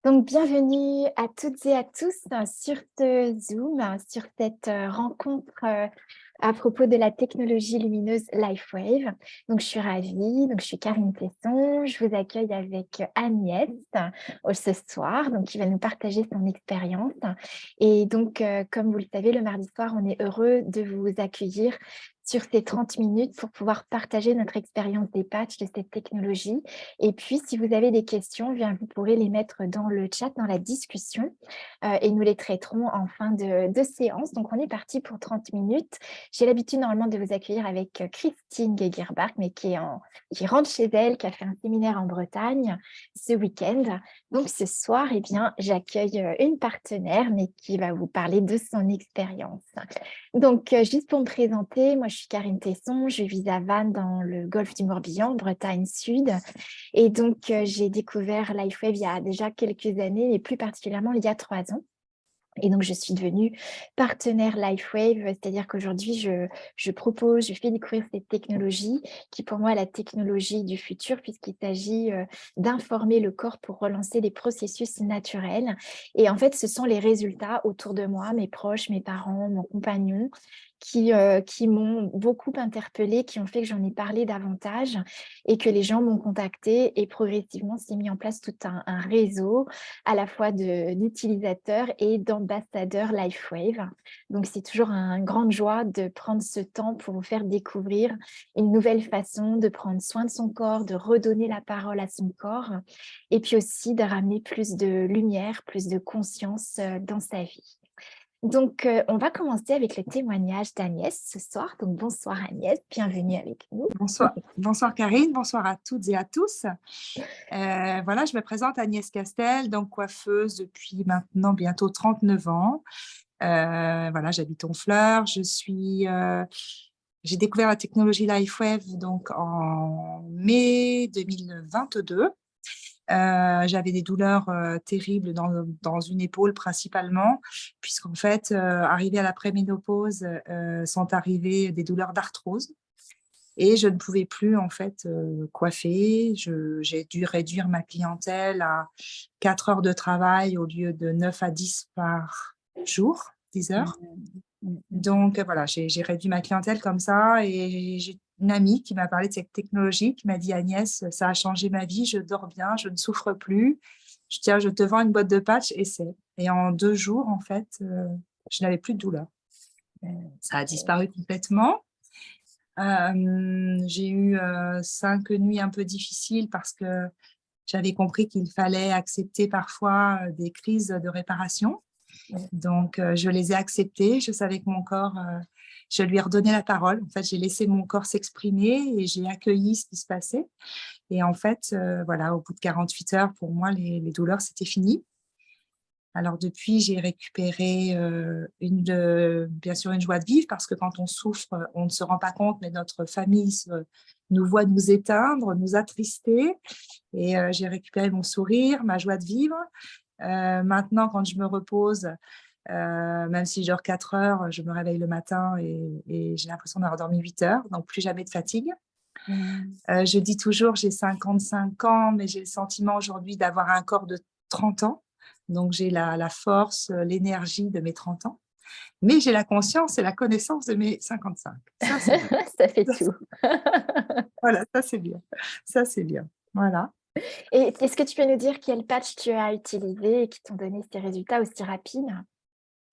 Donc, bienvenue à toutes et à tous sur ce Zoom, sur cette rencontre à propos de la technologie lumineuse LifeWave. Donc, je suis ravie. Donc, je suis Karine Tesson. Je vous accueille avec Agnès ce soir, donc qui va nous partager son expérience. Et donc, comme vous le savez, le mardi soir, on est heureux de vous accueillir sur ces 30 minutes pour pouvoir partager notre expérience des patchs de cette technologie. Et puis, si vous avez des questions, bien, vous pourrez les mettre dans le chat, dans la discussion, et nous les traiterons en fin de séance. Donc, on est parti pour 30 minutes. J'ai l'habitude normalement de vous accueillir avec Christine Gegerbach, mais qui rentre chez elle, qui a fait un séminaire en Bretagne ce week-end. Donc, ce soir, eh bien, j'accueille une partenaire, mais qui va vous parler de son expérience. Donc, juste pour me présenter, moi, je suis Karine Tesson, je vis à Vannes dans le golfe du Morbihan, Bretagne Sud. Et donc, j'ai découvert LifeWave il y a déjà quelques années, mais plus particulièrement il y a 3 ans. Et donc, je suis devenue partenaire LifeWave, c'est-à-dire qu'aujourd'hui, je fais découvrir cette technologie qui, pour moi, est la technologie du futur, puisqu'il s'agit d'informer le corps pour relancer des processus naturels. Et en fait, ce sont les résultats autour de moi, mes proches, mes parents, mon compagnon, qui m'ont beaucoup interpellée, qui ont fait que j'en ai parlé davantage et que les gens m'ont contactée. Et progressivement, s'est mis en place tout un réseau à la fois d'utilisateurs et d'ambassadeurs LifeWave. Donc, c'est toujours une grande joie de prendre ce temps pour vous faire découvrir une nouvelle façon de prendre soin de son corps, de redonner la parole à son corps et puis aussi de ramener plus de lumière, plus de conscience dans sa vie. Donc, on va commencer avec le témoignage d'Agnès ce soir. Donc, bonsoir Agnès, bienvenue avec nous. Bonsoir, bonsoir Karine, bonsoir à toutes et à tous. Voilà, je me présente Agnès Castel, donc coiffeuse depuis maintenant bientôt 39 ans. Voilà, j'habite Honfleur. J'ai découvert la technologie LifeWave donc en mai 2022. J'avais des douleurs terribles dans une épaule principalement, puisqu'en fait, arrivée à la préménopause, sont arrivées des douleurs d'arthrose. Et je ne pouvais plus en fait coiffer. J'ai dû réduire ma clientèle à 4 heures de travail au lieu de 9 à 10 par jour, 10 heures. Donc voilà, j'ai réduit ma clientèle comme ça et j'ai une amie qui m'a parlé de cette technologie, qui m'a dit: Agnès, ça a changé ma vie, je dors bien, je ne souffre plus. Tiens, je te vends une boîte de patch, essaie. Et en 2 jours, en fait, je n'avais plus de douleur. Ça a disparu complètement. J'ai eu 5 nuits un peu difficiles parce que j'avais compris qu'il fallait accepter parfois des crises de réparation. Donc, je les ai acceptées. Je savais que mon corps, je lui ai redonné la parole. En fait, j'ai laissé mon corps s'exprimer et j'ai accueilli ce qui se passait. Et en fait, voilà, au bout de 48 heures, pour moi, les douleurs, c'était fini. Alors depuis, j'ai récupéré bien sûr une joie de vivre parce que quand on souffre, on ne se rend pas compte, mais notre famille nous voit nous éteindre, nous attrister. Et j'ai récupéré mon sourire, ma joie de vivre. Maintenant, quand je me repose, même si je dors 4 heures, je me réveille le matin et j'ai l'impression d'avoir dormi 8 heures, donc plus jamais de fatigue. Je dis toujours, j'ai 55 ans, mais j'ai le sentiment aujourd'hui d'avoir un corps de 30 ans. Donc, j'ai la force, l'énergie de mes 30 ans. Mais j'ai la conscience et la connaissance de mes 55. Ça, c'est bien. Ça fait Ça, tout. voilà, ça, c'est bien. Ça, c'est bien. Voilà. Et est-ce que tu peux nous dire quel patch tu as utilisé et qui t'ont donné ces résultats aussi rapides?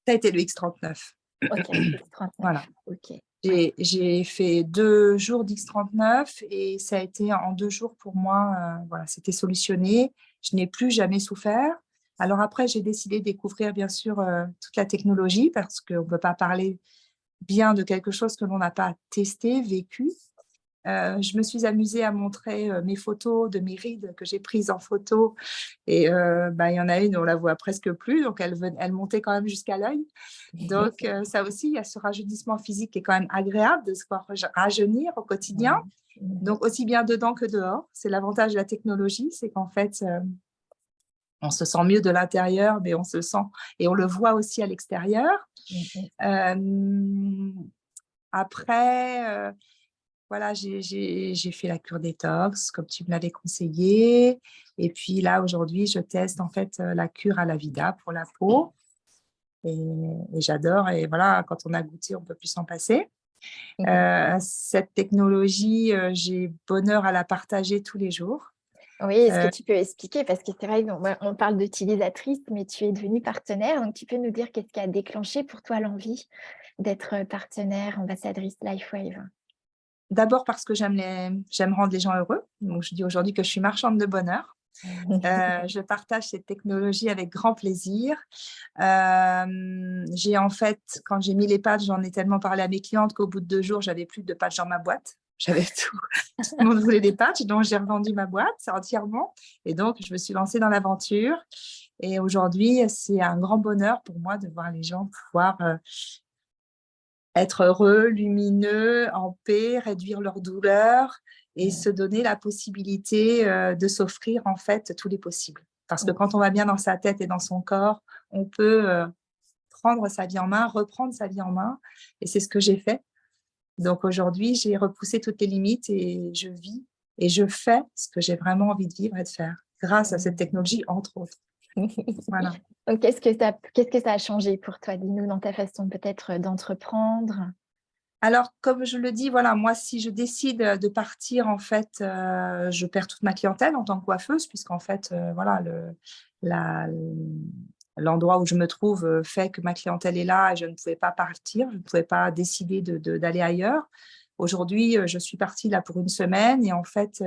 Ça a été le X39. Ok, X39. Voilà. Ok. Ouais. J'ai fait 2 jours d'X39 et ça a été en 2 jours pour moi, voilà, c'était solutionné. Je n'ai plus jamais souffert. Alors après, j'ai décidé de découvrir bien sûr toute la technologie parce qu'on ne peut pas parler bien de quelque chose que l'on n'a pas testé, vécu. Je me suis amusée à montrer mes photos de mes rides que j'ai prises en photo et il y en a une, on la voit presque plus, donc elle montait quand même jusqu'à l'œil. Donc ça aussi, il y a ce rajeunissement physique qui est quand même agréable de se voir rajeunir au quotidien, donc aussi bien dedans que dehors. C'est l'avantage de la technologie, c'est qu'en fait, on se sent mieux de l'intérieur, mais on se sent et on le voit aussi à l'extérieur. Après, voilà, j'ai fait la cure détox, comme tu me l'avais conseillé. Et puis là, aujourd'hui, je teste en fait la cure à la Vida pour la peau. Et, et j'adore. Et voilà, quand on a goûté, on ne peut plus s'en passer. Cette technologie, j'ai bonheur à la partager tous les jours. Oui, est-ce que Euh, tu peux expliquer? Parce que c'est vrai qu'on parle d'utilisatrice, mais tu es devenue partenaire. Donc, tu peux nous dire qu'est-ce qui a déclenché pour toi l'envie d'être partenaire, ambassadrice LifeWave? D'abord parce que j'aime rendre les gens heureux. Donc, je dis aujourd'hui que je suis marchande de bonheur. Je partage cette technologie avec grand plaisir. J'ai en fait, quand j'ai mis les patchs, j'en ai tellement parlé à mes clientes qu'au bout de 2 jours, j'avais plus de patchs dans ma boîte. J'avais tout. Tout le monde voulait des patchs, donc j'ai revendu ma boîte entièrement. Et donc, je me suis lancée dans l'aventure. Et aujourd'hui, c'est un grand bonheur pour moi de voir les gens pouvoir être heureux, lumineux, en paix, réduire leur douleur et se donner la possibilité de s'offrir en fait tous les possibles. Parce que quand on va bien dans sa tête et dans son corps, on peut prendre sa vie en main, reprendre sa vie en main. Et c'est ce que j'ai fait. Donc aujourd'hui, j'ai repoussé toutes les limites et je vis et je fais ce que j'ai vraiment envie de vivre et de faire, grâce à cette technologie, entre autres. Voilà. Donc, qu'est-ce que ça a changé pour toi? Dis-nous dans ta façon peut-être d'entreprendre. Alors, comme je le dis, voilà, moi, si je décide de partir, en fait, je perds toute ma clientèle en tant que coiffeuse, puisqu'en fait, voilà, la- l'endroit où je me trouve fait que ma clientèle est là et je ne pouvais pas partir, je ne pouvais pas décider d'aller ailleurs. Aujourd'hui, je suis partie là pour une semaine et en fait,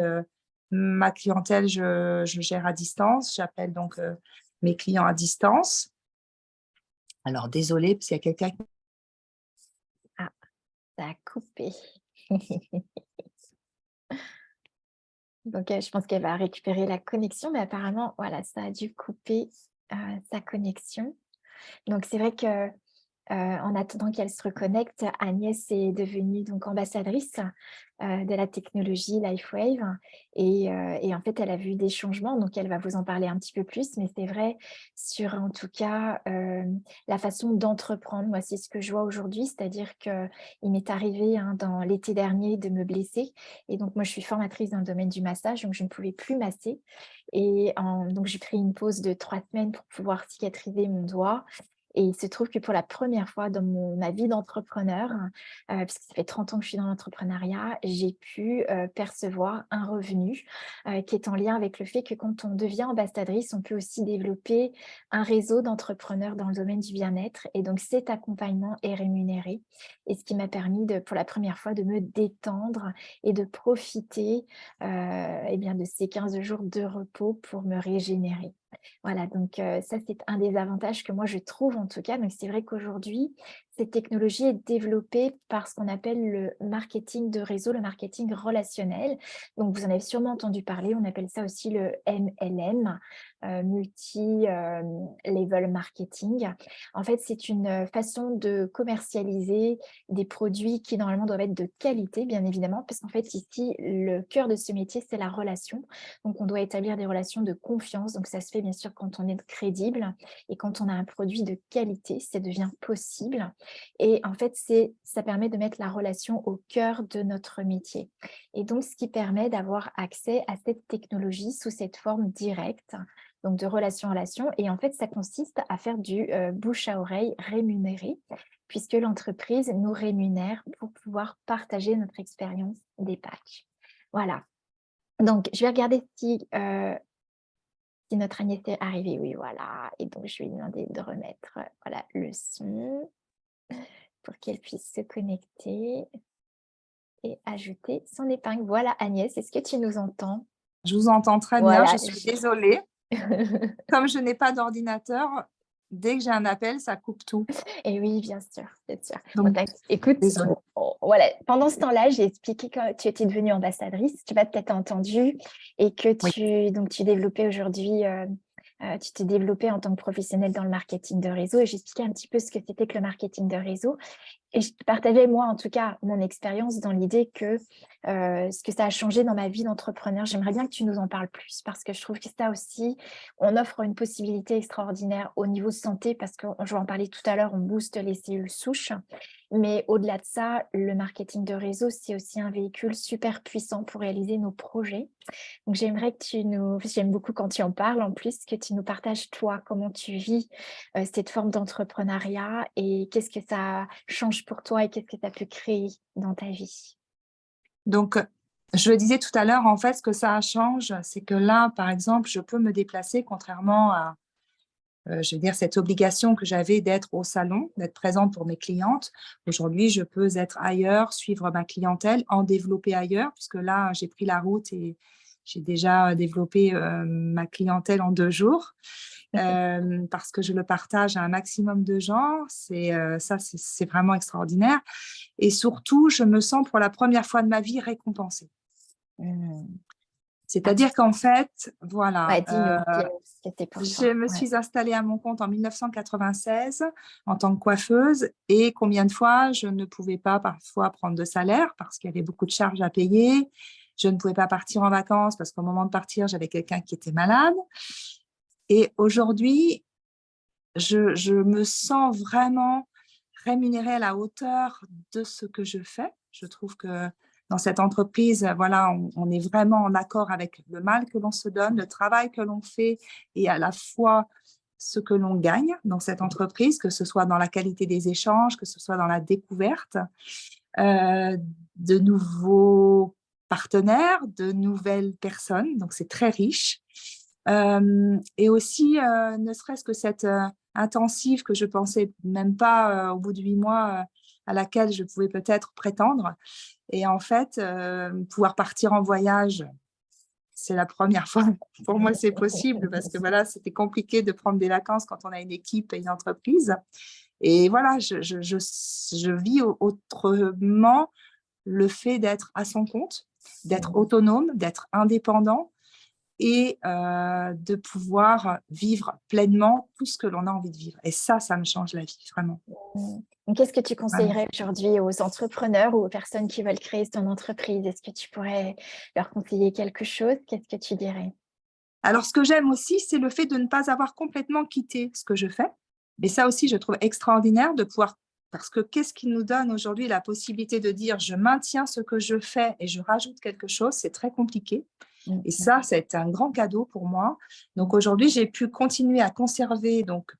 ma clientèle, je gère à distance. J'appelle donc mes clients à distance. Alors, désolée, parce qu'il y a quelqu'un. Ah, ça a coupé. Donc, je pense qu'elle va récupérer la connexion, mais apparemment, voilà, ça a dû couper sa connexion. Donc, c'est vrai que en attendant qu'elle se reconnecte, Agnès est devenue donc ambassadrice de la technologie LifeWave et en fait, elle a vu des changements, donc elle va vous en parler un petit peu plus, mais c'est vrai sur en tout cas la façon d'entreprendre. Moi, c'est ce que je vois aujourd'hui, c'est-à-dire qu'il m'est arrivé dans l'été dernier de me blesser et donc moi, je suis formatrice dans le domaine du massage, donc je ne pouvais plus masser et donc j'ai pris une pause de 3 semaines pour pouvoir cicatriser mon doigt et il se trouve que pour la première fois dans ma vie d'entrepreneur, puisque ça fait 30 ans que je suis dans l'entrepreneuriat, j'ai pu percevoir un revenu qui est en lien avec le fait que quand on devient ambassadrice, on peut aussi développer un réseau d'entrepreneurs dans le domaine du bien-être. Et donc cet accompagnement est rémunéré. Et ce qui m'a permis pour la première fois de me détendre et de profiter eh bien, de ces 15 jours de repos pour me régénérer. Voilà, donc ça, c'est un des avantages que moi je trouve en tout cas. Donc c'est vrai qu'aujourd'hui, cette technologie est développée par ce qu'on appelle le marketing de réseau, le marketing relationnel. Donc vous en avez sûrement entendu parler, on appelle ça aussi le MLM, multi-level marketing. En fait, c'est une façon de commercialiser des produits qui normalement doivent être de qualité, bien évidemment, parce qu'en fait ici, le cœur de ce métier, c'est la relation. Donc, on doit établir des relations de confiance. Donc, ça se fait bien sûr quand on est crédible et quand on a un produit de qualité, ça devient possible. Et en fait, ça permet de mettre la relation au cœur de notre métier. Et donc, ce qui permet d'avoir accès à cette technologie sous cette forme directe, donc de relation-relation. Et en fait, ça consiste à faire du bouche à oreille rémunéré, puisque l'entreprise nous rémunère pour pouvoir partager notre expérience des patchs. Voilà. Donc, je vais regarder si notre Agnès est arrivée. Oui, voilà. Et donc, je vais lui demander de remettre voilà, le son pour qu'elle puisse se connecter et ajouter son épingle. Voilà, Agnès, est-ce que tu nous entends? Je vous entends très bien, je Voilà. suis désolée. Comme je n'ai pas d'ordinateur, dès que j'ai un appel, ça coupe tout. Et oui, bien sûr, bien sûr. Bon, Donc, écoute, désolée. voilà. Pendant ce temps-là, j'ai expliqué que tu étais devenue ambassadrice, tu m'as peut-être entendu, et que Oui. tu développais aujourd'hui, tu t'es développée en tant que professionnelle dans le marketing de réseau, et j'expliquais un petit peu ce que c'était que le marketing de réseau. Et je partageais, moi, en tout cas, mon expérience dans l'idée que ce que ça a changé dans ma vie d'entrepreneur. J'aimerais bien que tu nous en parles plus parce que je trouve que ça aussi, on offre une possibilité extraordinaire au niveau santé parce que, je vais en parler tout à l'heure, on booste les cellules souches. Mais au-delà de ça, le marketing de réseau, c'est aussi un véhicule super puissant pour réaliser nos projets. Donc j'aimerais que j'aime beaucoup quand tu en parles en plus, que tu nous partages toi, comment tu vis, cette forme d'entrepreneuriat et qu'est-ce que ça change pour toi et qu'est-ce que ça peut créer dans ta vie? Donc, je le disais tout à l'heure, en fait, ce que ça change, c'est que là, par exemple, je peux me déplacer contrairement à, je veux dire, cette obligation que j'avais d'être au salon, d'être présente pour mes clientes. Aujourd'hui, je peux être ailleurs, suivre ma clientèle, en développer ailleurs, puisque là, j'ai pris la route et j'ai déjà développé ma clientèle en 2 jours, parce que je le partage à un maximum de gens. C'est vraiment extraordinaire. Et surtout, je me sens pour la première fois de ma vie récompensée. Mmh. Ah, C'est-à-dire qu'en fait, voilà, ouais, dis-nous ce que c'était pour je toi. me Ouais. suis installée à mon compte en 1996 en tant que coiffeuse et combien de fois je ne pouvais pas parfois prendre de salaire parce qu'il y avait beaucoup de charges à payer. Je ne pouvais pas partir en vacances parce qu'au moment de partir, j'avais quelqu'un qui était malade. Et aujourd'hui, je me sens vraiment rémunérée à la hauteur de ce que je fais. Je trouve que dans cette entreprise, voilà, on est vraiment en accord avec le mal que l'on se donne, le travail que l'on fait et à la fois ce que l'on gagne dans cette entreprise, que ce soit dans la qualité des échanges, que ce soit dans la découverte de nouveaux partenaires, de nouvelles personnes. Donc, c'est très riche. Et aussi, ne serait-ce que cette intensive que je pensais même pas au bout de 8 mois à laquelle je pouvais peut-être prétendre. Et en fait, pouvoir partir en voyage, c'est la première fois pour moi c'est possible parce que voilà, c'était compliqué de prendre des vacances quand on a une équipe et une entreprise. Et voilà, je vis autrement le fait d'être à son compte, d'être autonome, d'être indépendant et de pouvoir vivre pleinement tout ce que l'on a envie de vivre. Et ça me change la vie, vraiment. Mmh. Donc qu'est-ce que tu Vraiment. conseillerais aujourd'hui aux entrepreneurs ou aux personnes qui veulent créer son entreprise? Est-ce que tu pourrais leur conseiller quelque chose? Qu'est-ce que tu dirais? Alors, ce que j'aime aussi, c'est le fait de ne pas avoir complètement quitté ce que je fais. Et ça aussi, je trouve extraordinaire de pouvoir, parce que qu'est-ce qui nous donne aujourd'hui la possibilité de dire je maintiens ce que je fais et je rajoute quelque chose, c'est très compliqué. Mmh Et mh. ça a été un grand cadeau pour moi. Donc aujourd'hui, j'ai pu continuer à conserver, donc,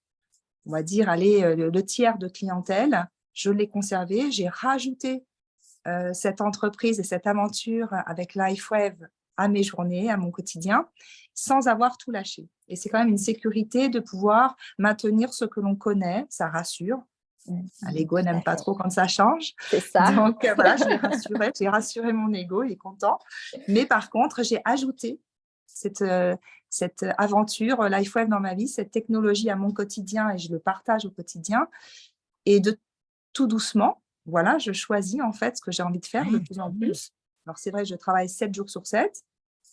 on va dire, allez, le tiers de clientèle. Je l'ai conservé, j'ai rajouté cette entreprise et cette aventure avec LifeWave à mes journées, à mon quotidien, sans avoir tout lâché. Et c'est quand même une sécurité de pouvoir maintenir ce que l'on connaît, ça rassure. Mmh. L'ego Tout n'aime à pas fait. trop quand ça change. C'est ça. Donc voilà, j'ai rassuré mon ego, il est content. Mais par contre, j'ai ajouté cette aventure LifeWave dans ma vie, cette technologie à mon quotidien et je le partage au quotidien. Et de tout doucement, voilà, je choisis en fait ce que j'ai envie de faire de plus en plus. Alors c'est vrai, je travaille 7 jours sur 7.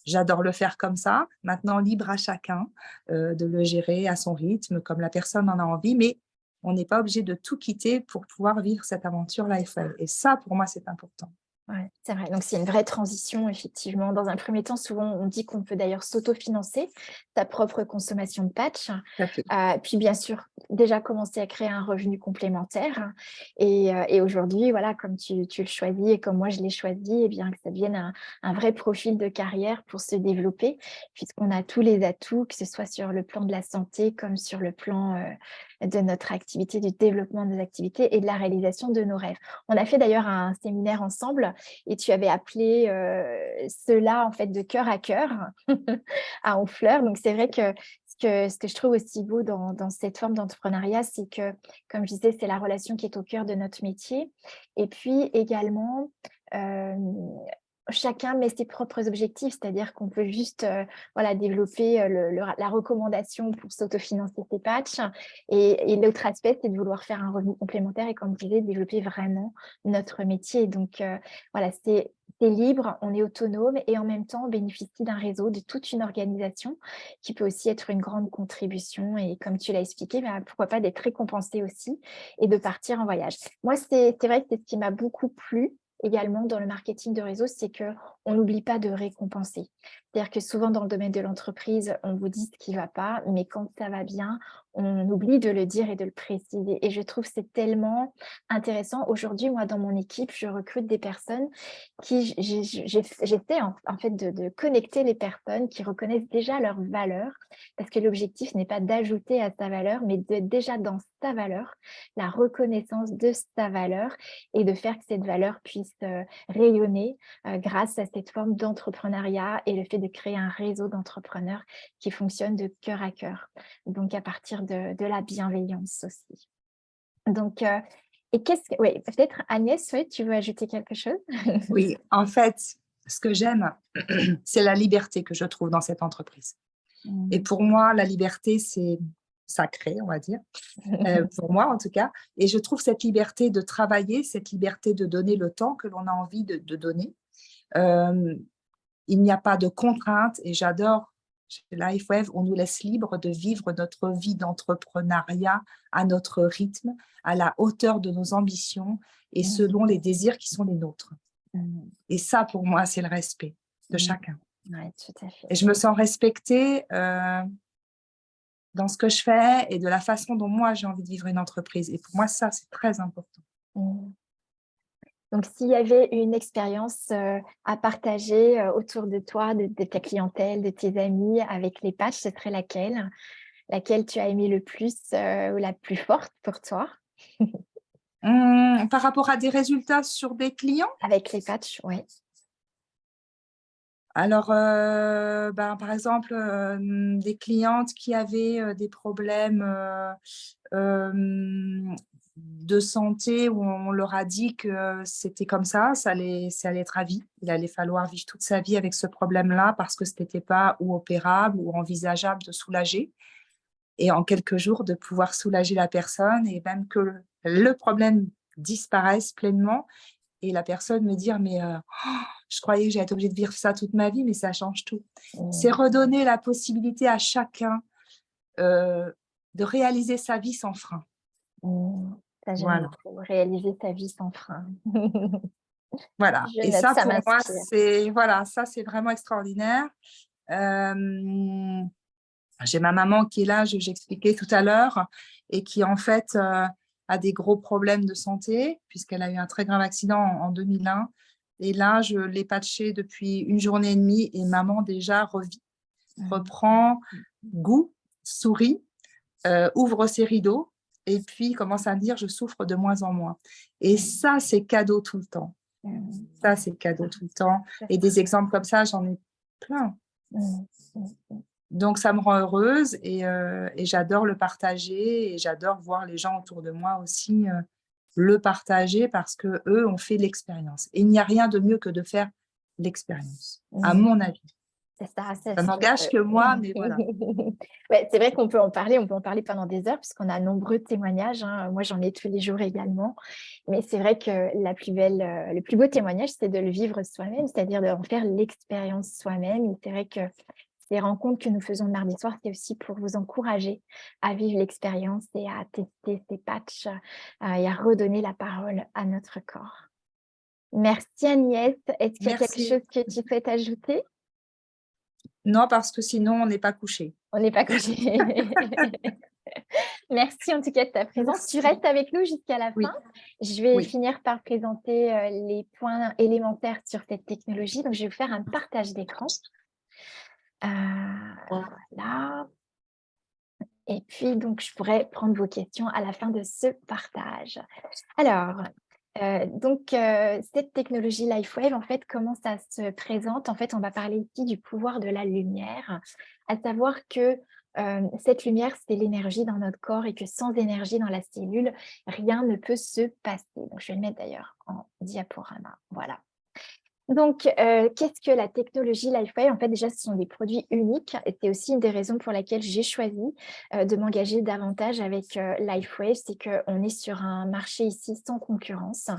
J'adore le faire comme ça. Maintenant, libre à chacun de le gérer à son rythme, comme la personne en a envie, mais on n'est pas obligé de tout quitter pour pouvoir vivre cette aventure Lifeway. Et ça, pour moi, c'est important. Ouais, c'est vrai. Donc c'est une vraie transition effectivement. Dans un premier temps, souvent on dit qu'on peut d'ailleurs s'autofinancer sa propre consommation de patch. Tout à fait. Puis bien sûr, déjà commencer à créer un revenu complémentaire et aujourd'hui, voilà, comme tu le choisis et comme moi je l'ai choisi et bien que ça devienne un vrai profil de carrière pour se développer puisqu'on a tous les atouts, que ce soit sur le plan de la santé comme sur le plan, de notre activité, du développement de nos activités et de la réalisation de nos rêves. On a fait d'ailleurs un séminaire ensemble et tu avais appelé, cela en fait de cœur à cœur à Honfleur. Donc c'est vrai que ce que je trouve aussi beau dans cette forme d'entrepreneuriat, c'est que, comme je disais, c'est la relation qui est au cœur de notre métier et puis également, hem, chacun met ses propres objectifs, c'est-à-dire qu'on peut juste, voilà, développer, la recommandation pour s'autofinancer ses patchs et l'autre aspect, c'est de vouloir faire un revenu complémentaire et comme je disais, développer vraiment notre métier. Donc, voilà, c'est libre, on est autonome et en même temps, on bénéficie d'un réseau, de toute une organisation qui peut aussi être une grande contribution et comme tu l'as expliqué, bah, pourquoi pas d'être récompensé aussi et de partir en voyage. Moi, c'est vrai que c'est ce qui m'a beaucoup plu également dans le marketing de réseau, c'est qu'on n'oublie pas de récompenser. C'est-à-dire que souvent dans le domaine de l'entreprise, on vous dit ce qui ne va pas, mais quand ça va bien, on oublie de le dire et de le préciser. Et je trouve que c'est tellement intéressant. Aujourd'hui, moi, dans mon équipe, je recrute des personnes qui, j'essaie en fait de connecter les personnes qui reconnaissent déjà leur valeur, parce que l'objectif n'est pas d'ajouter à sa valeur, mais déjà dans sa valeur, la reconnaissance de sa valeur et de faire que cette valeur puisse rayonner grâce à cette forme d'entrepreneuriat et le fait de créer un réseau d'entrepreneurs qui fonctionne de cœur à cœur. Donc, à partir de la bienveillance aussi. Donc, et oui, peut-être Agnès, ouais, tu veux ajouter quelque chose? Oui, en fait, ce que j'aime, c'est la liberté que je trouve dans cette entreprise. Et pour moi, la liberté, c'est sacré, on va dire, pour moi en tout cas. Et je trouve cette liberté de travailler, cette liberté de donner le temps que l'on a envie de donner. Il n'y a pas de contraintes et j'adore, chez LifeWave, on nous laisse libre de vivre notre vie d'entrepreneuriat à notre rythme, à la hauteur de nos ambitions et selon les désirs qui sont les nôtres. Et ça, pour moi, c'est le respect de chacun. Ouais, tout à fait. Et je me sens respectée dans ce que je fais et de la façon dont moi, j'ai envie de vivre une entreprise. Et pour moi, ça, c'est très important. Donc, s'il y avait une expérience à partager autour de toi, de ta clientèle, de tes amis avec les patchs, ce serait laquelle? Laquelle tu as aimé le plus ou la plus forte pour toi? Par rapport à des résultats sur des clients? Avec les patchs, oui. Alors, par exemple, des clientes qui avaient des problèmes de santé où on leur a dit que c'était comme ça allait être à vie. Il allait falloir vivre toute sa vie avec ce problème-là parce que ce n'était pas ou opérable ou envisageable de soulager. Et en quelques jours, de pouvoir soulager la personne et même que le problème disparaisse pleinement et la personne me dire « mais je croyais que j'allais être obligée de vivre ça toute ma vie, mais ça change tout ». C'est redonner la possibilité à chacun de réaliser sa vie sans frein. Ça, j'aime Voilà. beaucoup, réaliser ta vie sans frein. Voilà. Je Et note, ça, ça pour moi, m'inspire. c'est vraiment extraordinaire. J'ai ma maman qui est là, j'expliquais tout à l'heure, et qui en fait a des gros problèmes de santé, puisqu'elle a eu un très grave accident en 2001. Et là, je l'ai patchée depuis une journée et demie, et maman déjà revit, reprend goût, sourit, ouvre ses rideaux, et puis commence à me dire « je souffre de moins en moins ». Et ça, c'est cadeau tout le temps. Ça, c'est cadeau tout le temps. Et des exemples comme ça, j'en ai plein. Donc, ça me rend heureuse et j'adore le partager et j'adore voir les gens autour de moi aussi le partager parce qu'eux ont fait l'expérience. Et il n'y a rien de mieux que de faire l'expérience, à mon avis. C'est ça, Ça n'engage que moi, mais voilà. Ouais, c'est vrai qu'on peut en parler pendant des heures, puisqu'on a nombreux témoignages. Hein. Moi, j'en ai tous les jours également. Mais c'est vrai que le plus beau témoignage, c'est de le vivre soi-même, c'est-à-dire d'en faire l'expérience soi-même. Et c'est vrai que ces rencontres que nous faisons le mardi soir, c'est aussi pour vous encourager à vivre l'expérience et à tester ces patchs et à redonner la parole à notre corps. Merci Agnès. Est-ce qu'il y a quelque chose que tu souhaites ajouter? Non, parce que sinon, on n'est pas couché. On n'est pas couché. Merci en tout cas de ta présence. Merci. Tu restes avec nous jusqu'à la fin. Je vais finir par présenter les points élémentaires sur cette technologie. Donc, je vais vous faire un partage d'écran. Voilà. Et puis, donc, je pourrais prendre vos questions à la fin de ce partage. Alors, cette technologie LifeWave, en fait, comment ça se présente? En fait, on va parler ici du pouvoir de la lumière, à savoir que cette lumière, c'est l'énergie dans notre corps et que sans énergie dans la cellule, rien ne peut se passer. Donc, je vais le mettre d'ailleurs en diaporama. Voilà. Donc, qu'est-ce que la technologie LifeWave? En fait, déjà, ce sont des produits uniques et c'est aussi une des raisons pour laquelle j'ai choisi de m'engager davantage avec LifeWave. C'est qu'on est sur un marché ici sans concurrence,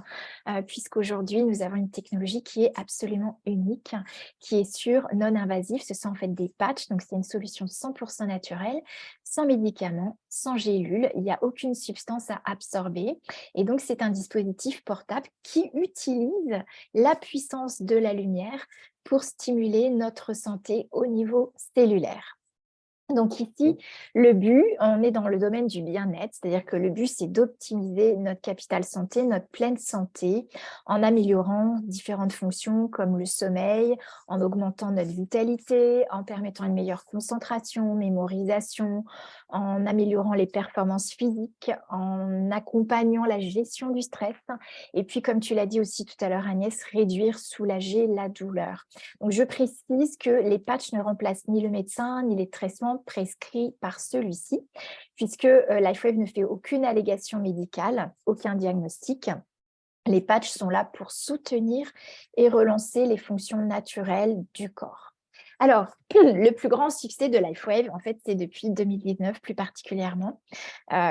puisqu'aujourd'hui, nous avons une technologie qui est absolument unique, qui est sûre, non invasive. Ce sont en fait des patchs, donc c'est une solution 100% naturelle, sans médicaments, sans gélules. Il n'y a aucune substance à absorber. Et donc, c'est un dispositif portable qui utilise la puissance de la lumière pour stimuler notre santé au niveau cellulaire. Donc ici, le but, on est dans le domaine du bien-être, c'est-à-dire que le but, c'est d'optimiser notre capital santé, notre pleine santé, en améliorant différentes fonctions comme le sommeil, en augmentant notre vitalité, en permettant une meilleure concentration, mémorisation, en améliorant les performances physiques, en accompagnant la gestion du stress, et puis, comme tu l'as dit aussi tout à l'heure, Agnès, réduire, soulager la douleur. Donc, je précise que les patchs ne remplacent ni le médecin, ni les traitements prescrits par celui-ci, puisque LifeWave ne fait aucune allégation médicale, aucun diagnostic. Les patchs sont là pour soutenir et relancer les fonctions naturelles du corps. Alors, le plus grand succès de LifeWave, en fait, c'est depuis 2019 plus particulièrement,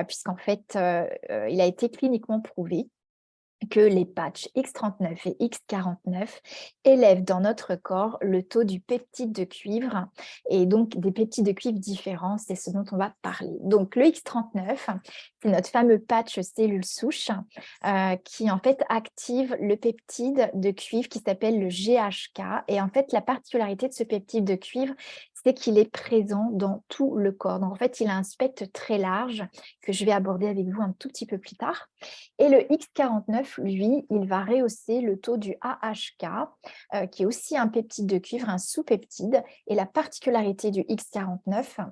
puisqu'en fait, il a été cliniquement prouvé que les patchs X39 et X49 élèvent dans notre corps le taux du peptide de cuivre et donc des peptides de cuivre différents, c'est ce dont on va parler. Donc le X39, c'est notre fameux patch cellule souche qui en fait active le peptide de cuivre qui s'appelle le GHK et en fait la particularité de ce peptide de cuivre, c'est qu'il est présent dans tout le corps. Donc en fait, il a un spectre très large que je vais aborder avec vous un tout petit peu plus tard. Et le X49, lui, il va rehausser le taux du AHK, qui est aussi un peptide de cuivre, un sous-peptide. Et la particularité du X49,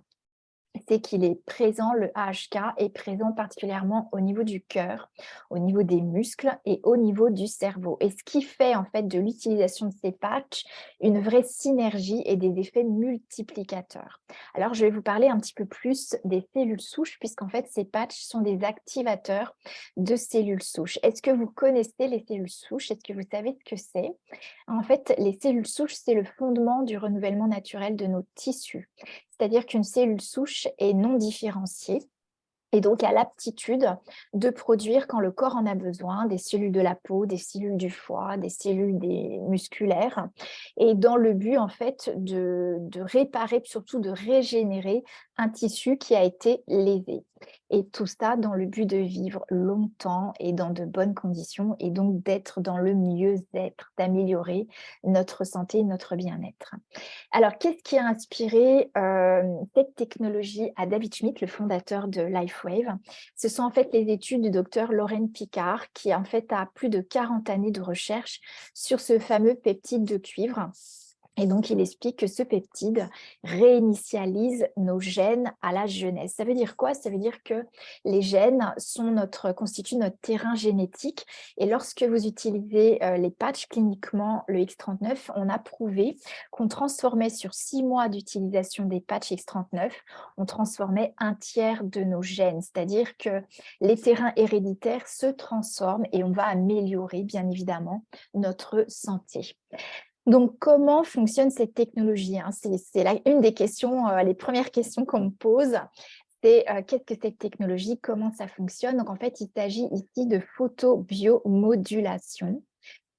c'est qu'il est présent, le AHK est présent particulièrement au niveau du cœur, au niveau des muscles et au niveau du cerveau. Et ce qui fait en fait de l'utilisation de ces patchs une vraie synergie et des effets multiplicateurs. Alors, je vais vous parler un petit peu plus des cellules souches, puisqu'en fait, ces patchs sont des activateurs de cellules souches. Est-ce que vous connaissez les cellules souches? Est-ce que vous savez ce que c'est? En fait, les cellules souches, c'est le fondement du renouvellement naturel de nos tissus. C'est-à-dire qu'une cellule souche est non différenciée et donc a l'aptitude de produire, quand le corps en a besoin, des cellules de la peau, des cellules du foie, des cellules musculaires, et dans le but en fait de réparer, surtout de régénérer un tissu qui a été lésé. Et tout ça dans le but de vivre longtemps et dans de bonnes conditions, et donc d'être dans le mieux-être, d'améliorer notre santé et notre bien-être. Alors, qu'est-ce qui a inspiré cette technologie à David Schmidt, le fondateur de LifeWave? Ce sont en fait les études du docteur Lauren Picard, qui en fait a plus de 40 années de recherche sur ce fameux peptide de cuivre. Et donc, il explique que ce peptide réinitialise nos gènes à la jeunesse. Ça veut dire quoi? Ça veut dire que les gènes constituent notre terrain génétique. Et lorsque vous utilisez les patchs cliniquement, le X39, on a prouvé qu'on transformait sur 6 mois d'utilisation des patchs X39, on transformait un tiers de nos gènes. C'est-à-dire que les terrains héréditaires se transforment et on va améliorer, bien évidemment, notre santé. Donc, comment fonctionne cette technologie? C'est une des questions, les premières questions qu'on me pose. C'est qu'est-ce que cette technologie? Comment ça fonctionne? Donc, en fait, il s'agit ici de photobiomodulation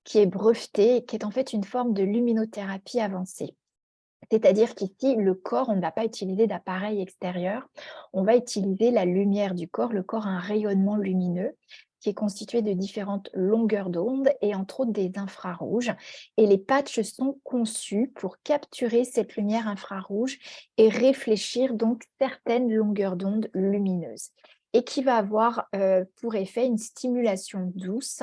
qui est brevetée et qui est en fait une forme de luminothérapie avancée. C'est-à-dire qu'ici, le corps, on ne va pas utiliser d'appareil extérieur, on va utiliser la lumière du corps. Le corps a un rayonnement lumineux qui est constitué de différentes longueurs d'onde et entre autres des infrarouges. Et les patchs sont conçus pour capturer cette lumière infrarouge et réfléchir donc certaines longueurs d'onde lumineuses. Et qui va avoir pour effet une stimulation douce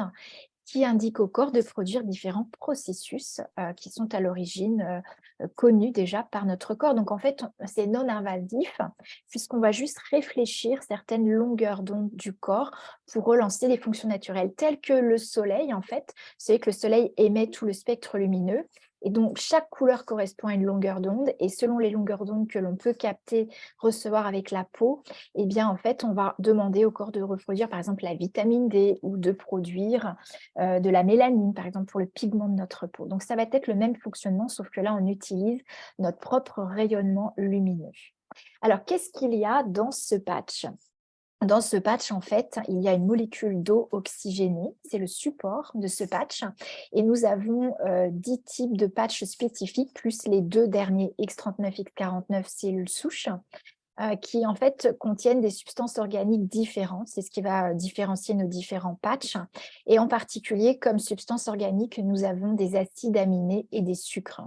qui indique au corps de produire différents processus qui sont à l'origine connus déjà par notre corps. Donc, en fait, c'est non invasif puisqu'on va juste réfléchir certaines longueurs d'onde du corps pour relancer les fonctions naturelles, telles que le soleil, en fait. Vous savez que le soleil émet tout le spectre lumineux Et donc, chaque couleur correspond à une longueur d'onde et selon les longueurs d'onde que l'on peut capter, recevoir avec la peau, eh bien, en fait, on va demander au corps de reproduire, par exemple, la vitamine D ou de produire de la mélanine, par exemple, pour le pigment de notre peau. Donc, ça va être le même fonctionnement, sauf que là, on utilise notre propre rayonnement lumineux. Alors, qu'est-ce qu'il y a dans ce patch? Dans ce patch, en fait, il y a une molécule d'eau oxygénée, c'est le support de ce patch. Et nous avons 10 types de patchs spécifiques, plus les 2 derniers X39, X49 cellules souches, qui en fait contiennent des substances organiques différentes. C'est ce qui va différencier nos différents patchs. Et en particulier, comme substances organiques, nous avons des acides aminés et des sucres.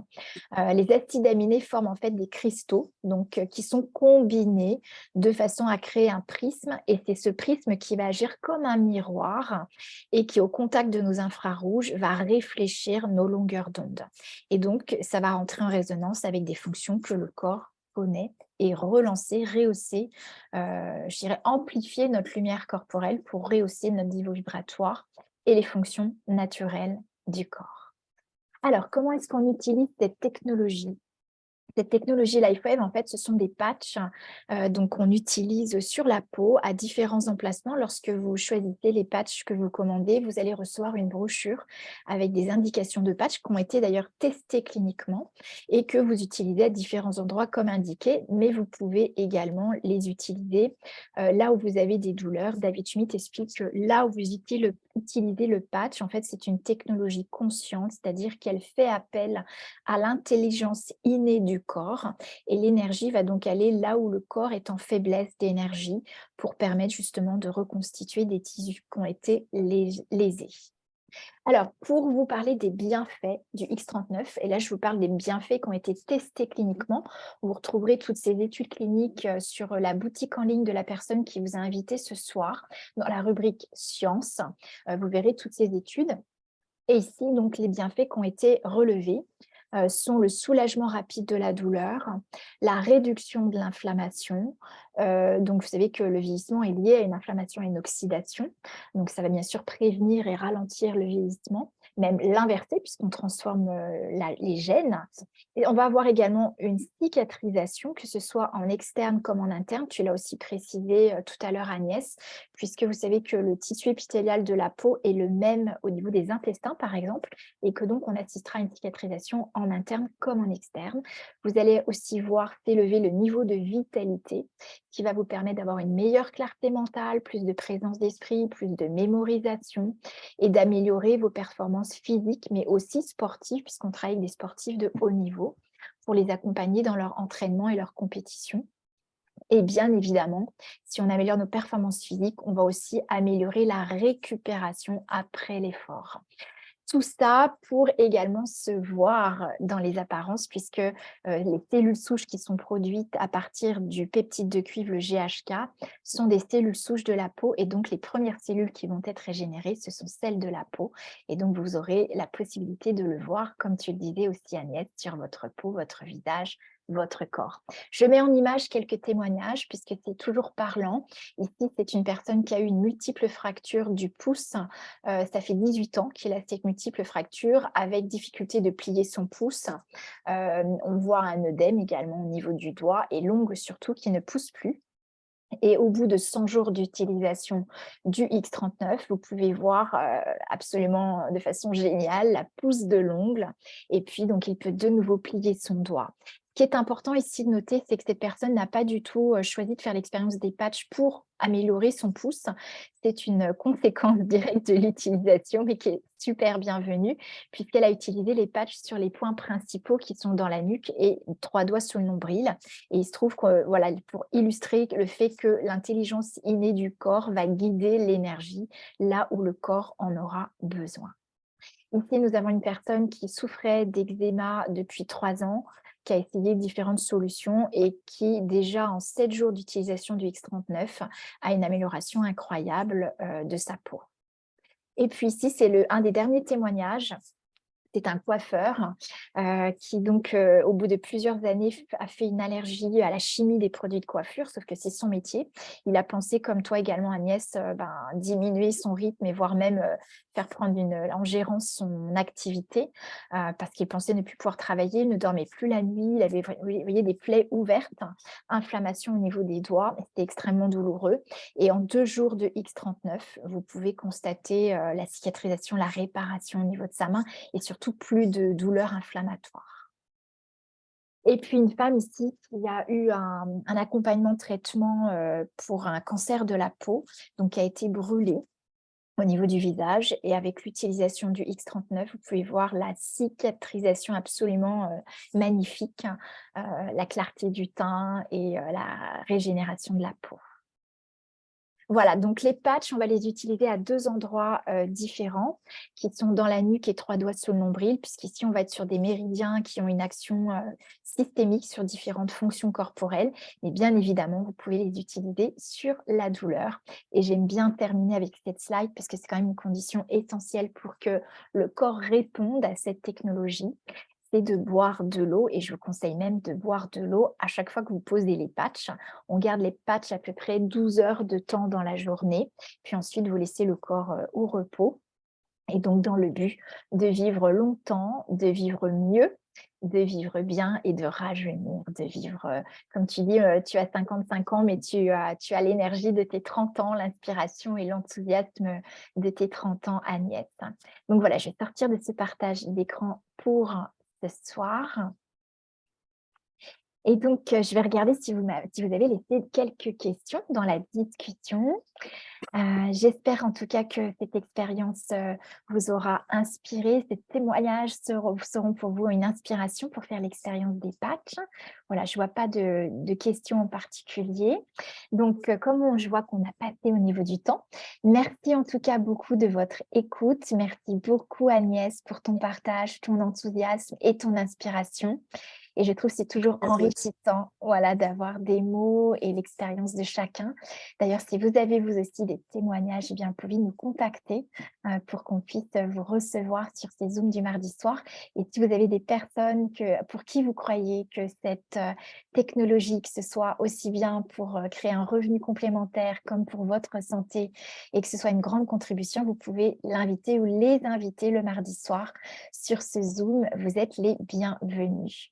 Les acides aminés forment en fait des cristaux donc, qui sont combinés de façon à créer un prisme. Et c'est ce prisme qui va agir comme un miroir et qui, au contact de nos infrarouges, va réfléchir nos longueurs d'onde. Et donc, ça va rentrer en résonance avec des fonctions que le corps connaît et relancer, rehausser, je dirais amplifier notre lumière corporelle pour rehausser notre niveau vibratoire et les fonctions naturelles du corps. Alors, comment est-ce qu'on utilise cette technologie? Cette technologie LifeWave, en fait, ce sont des patchs donc qu'on utilise sur la peau à différents emplacements. Lorsque vous choisissez les patchs que vous commandez, vous allez recevoir une brochure avec des indications de patchs qui ont été d'ailleurs testés cliniquement et que vous utilisez à différents endroits comme indiqué, mais vous pouvez également les utiliser là où vous avez des douleurs. David Schmidt explique que là où vous utilisez le patch, en fait, c'est une technologie consciente, c'est-à-dire qu'elle fait appel à l'intelligence innée du corps et l'énergie va donc aller là où le corps est en faiblesse d'énergie pour permettre justement de reconstituer des tissus qui ont été lésés. Alors, pour vous parler des bienfaits du X39, et là je vous parle des bienfaits qui ont été testés cliniquement, vous retrouverez toutes ces études cliniques sur la boutique en ligne de la personne qui vous a invité ce soir dans la rubrique Science. Vous verrez toutes ces études. Et ici, donc, les bienfaits qui ont été relevés sont le soulagement rapide de la douleur, la réduction de l'inflammation. Donc, vous savez que le vieillissement est lié à une inflammation et une oxydation. Donc, ça va bien sûr prévenir et ralentir le vieillissement, même l'inverser puisqu'on transforme les gènes. Et on va avoir également une cicatrisation, que ce soit en externe comme en interne. Tu l'as aussi précisé tout à l'heure, Agnès, puisque vous savez que le tissu épithélial de la peau est le même au niveau des intestins, par exemple, et que donc on assistera à une cicatrisation en interne comme en externe. Vous allez aussi voir s'élever le niveau de vitalité qui va vous permettre d'avoir une meilleure clarté mentale, plus de présence d'esprit, plus de mémorisation et d'améliorer vos performances physiques, mais aussi sportives, puisqu'on travaille avec des sportifs de haut niveau pour les accompagner dans leur entraînement et leur compétition. Et bien évidemment, si on améliore nos performances physiques, on va aussi améliorer la récupération après l'effort. Tout ça pour également se voir dans les apparences, puisque les cellules souches qui sont produites à partir du peptide de cuivre, le GHK, sont des cellules souches de la peau. Et donc, les premières cellules qui vont être régénérées, ce sont celles de la peau. Et donc, vous aurez la possibilité de le voir, comme tu le disais aussi, Agnès, sur votre peau, votre visage, votre corps. Je mets en image quelques témoignages, puisque c'est toujours parlant. Ici, c'est une personne qui a eu une multiple fracture du pouce. Ça fait 18 ans qu'il a cette multiple fracture avec difficulté de plier son pouce. On voit un œdème également au niveau du doigt et l'ongle surtout qui ne pousse plus. Et au bout de 100 jours d'utilisation du X39, vous pouvez voir absolument de façon géniale la pousse de l'ongle. Et puis, donc, il peut de nouveau plier son doigt. Ce qui est important ici de noter, c'est que cette personne n'a pas du tout choisi de faire l'expérience des patchs pour améliorer son pouce. C'est une conséquence directe de l'utilisation, mais qui est super bienvenue, puisqu'elle a utilisé les patchs sur les points principaux qui sont dans la nuque et 3 doigts sous le nombril. Et il se trouve que, voilà, pour illustrer le fait que l'intelligence innée du corps va guider l'énergie là où le corps en aura besoin. Ici, nous avons une personne qui souffrait d'eczéma depuis 3 ans, qui a essayé différentes solutions et qui, déjà en 7 jours d'utilisation du X39, a une amélioration incroyable de sa peau. Et puis ici, c'est un des derniers témoignages C'est un coiffeur qui donc, au bout de plusieurs années, a fait une allergie à la chimie des produits de coiffure, sauf que c'est son métier. Il a pensé, comme toi également Agnès, diminuer son rythme et voire même faire prendre en gérance son activité parce qu'il pensait ne plus pouvoir travailler, il ne dormait plus la nuit, il avait vous voyez, des plaies ouvertes, inflammation au niveau des doigts, c'était extrêmement douloureux. Et en 2 jours de X39, vous pouvez constater la cicatrisation, la réparation au niveau de sa main et surtout plus de douleurs inflammatoires. Et puis une femme ici qui a eu un accompagnement de traitement pour un cancer de la peau, donc qui a été brûlée au niveau du visage et avec l'utilisation du X39, vous pouvez voir la cicatrisation absolument magnifique, la clarté du teint et la régénération de la peau. Voilà, donc les patchs, on va les utiliser à 2 endroits différents, qui sont dans la nuque et 3 doigts sous le nombril, puisqu'ici, on va être sur des méridiens qui ont une action systémique sur différentes fonctions corporelles. Mais bien évidemment, vous pouvez les utiliser sur la douleur. Et j'aime bien terminer avec cette slide, parce que c'est quand même une condition essentielle pour que le corps réponde à cette technologie. C'est de boire de l'eau et je vous conseille même de boire de l'eau à chaque fois que vous posez les patchs. On garde les patchs à peu près 12 heures de temps dans la journée, puis ensuite vous laissez le corps au repos et donc dans le but de vivre longtemps, de vivre mieux, de vivre bien et de rajeunir, de vivre, comme tu dis, tu as 55 ans, mais tu as l'énergie de tes 30 ans, l'inspiration et l'enthousiasme de tes 30 ans, Agnès. Donc voilà, je vais sortir de ce partage d'écran pour ce soir. Et donc, je vais regarder si vous avez laissé quelques questions dans la discussion. J'espère en tout cas que cette expérience vous aura inspiré. Ces témoignages seront pour vous une inspiration pour faire l'expérience des patchs. Voilà, je ne vois pas de questions en particulier. Donc, comme je vois qu'on a passé au niveau du temps, merci en tout cas beaucoup de votre écoute. Merci beaucoup Agnès pour ton partage, ton enthousiasme et ton inspiration. Et je trouve que c'est toujours enrichissant, voilà, d'avoir des mots et l'expérience de chacun. D'ailleurs, si vous avez vous aussi des témoignages, eh bien, vous pouvez nous contacter pour qu'on puisse vous recevoir sur ces Zooms du mardi soir. Et si vous avez des personnes pour qui vous croyez que cette technologie, que ce soit aussi bien pour créer un revenu complémentaire comme pour votre santé et que ce soit une grande contribution, vous pouvez l'inviter ou les inviter le mardi soir sur ce Zoom. Vous êtes les bienvenus.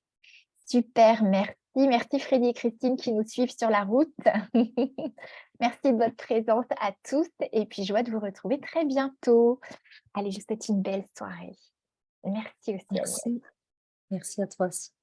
Super, merci. Merci Freddy et Christine qui nous suivent sur la route. Merci de votre présence à tous et puis joie de vous retrouver très bientôt. Allez, je vous souhaite une belle soirée. Merci aussi. Merci. Merci à toi aussi.